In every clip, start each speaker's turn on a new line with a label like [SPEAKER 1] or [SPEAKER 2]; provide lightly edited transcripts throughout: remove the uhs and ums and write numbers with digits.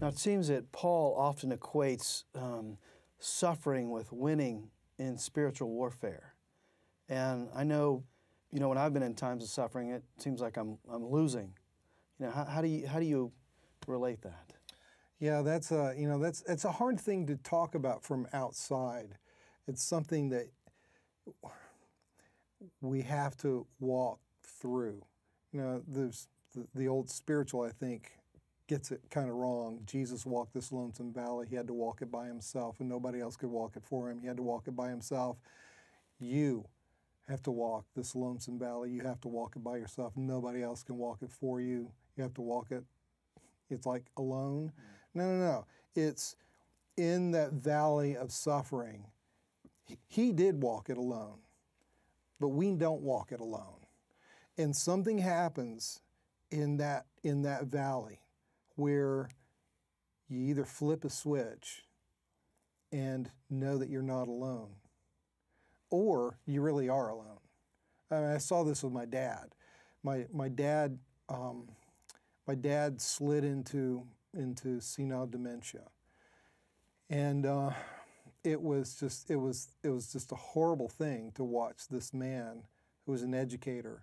[SPEAKER 1] Now, it seems that Paul often equates suffering with winning in spiritual warfare. And I know, when I've been in times of suffering, it seems like I'm losing. How do you relate that?
[SPEAKER 2] Yeah, that's a hard thing to talk about from outside. It's something that we have to walk through. There's the old spiritual, I think, gets it kind of wrong. Jesus walked this lonesome valley. He had to walk it by himself, and nobody else could walk it for him. He had to walk it by himself. You have to walk this lonesome valley. You have to walk it by yourself. Nobody else can walk it for you. You have to walk it, it's like alone. No. It's in that valley of suffering. He did walk it alone, but we don't walk it alone. And something happens in that valley where you either flip a switch and know that you're not alone, or you really are alone. I saw this with my dad. My dad slid into senile dementia, and it was just a horrible thing to watch this man who was an educator,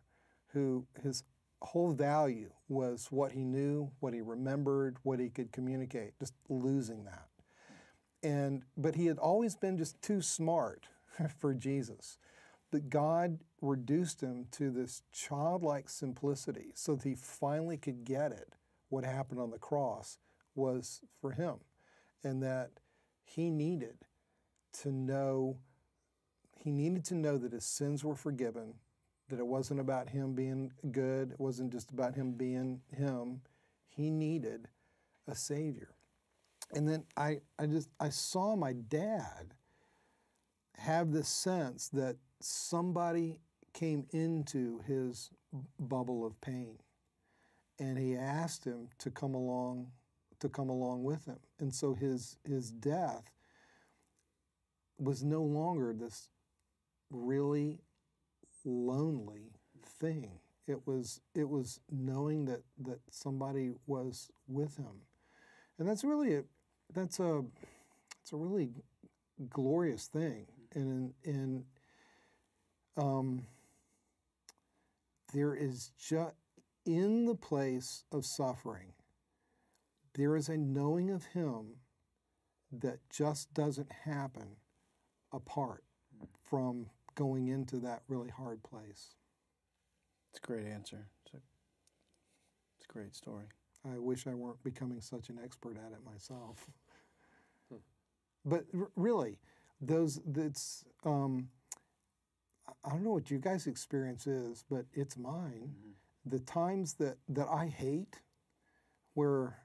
[SPEAKER 2] who his whole value was what he knew, what he remembered, what he could communicate, just losing that. But he had always been just too smart for Jesus. But God reduced him to this childlike simplicity so that he finally could get it. What happened on the cross was for him, and that he needed to know that his sins were forgiven, that it wasn't about him being good, it wasn't just about him being him. He needed a Savior. And then I saw my dad have this sense that somebody came into his bubble of pain, and he asked him to come along with him. And so his death was no longer this really lonely thing. It was knowing that somebody was with him, and that's a really glorious thing. And there is just in the place of suffering, there is a knowing of Him that just doesn't happen apart from going into that really hard place.
[SPEAKER 1] It's a great answer. It's a great story.
[SPEAKER 2] I wish I weren't becoming such an expert at it myself. But really, I don't know what you guys' experience is, but it's mine. Mm-hmm. The times that I hate, where,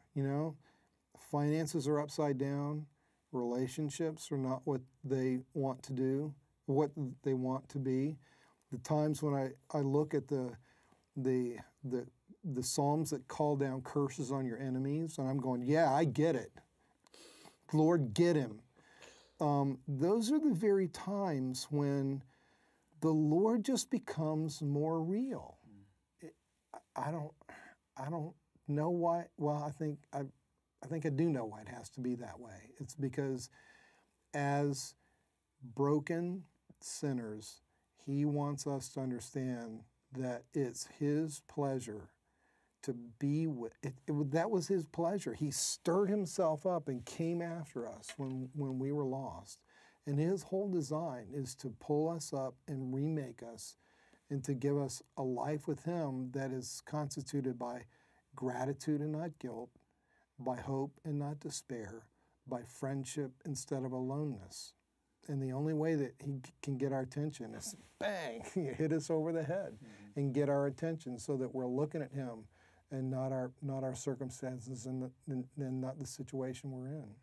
[SPEAKER 2] finances are upside down, relationships are not what they want to do, what they want to be. The times when I look at the Psalms that call down curses on your enemies, and I'm going, yeah, I get it. Lord, get him. Those are the very times when the Lord just becomes more real. I don't know why. Well, I think I do know why it has to be that way. It's because as broken sinners, He wants us to understand that it's His pleasure to be with. That was His pleasure. He stirred Himself up and came after us when we were lost. And His whole design is to pull us up and remake us and to give us a life with Him that is constituted by gratitude and not guilt, by hope and not despair, by friendship instead of aloneness. And the only way that He can get our attention is bang, hit us over the head and get our attention so that we're looking at Him and not our circumstances and not the situation we're in.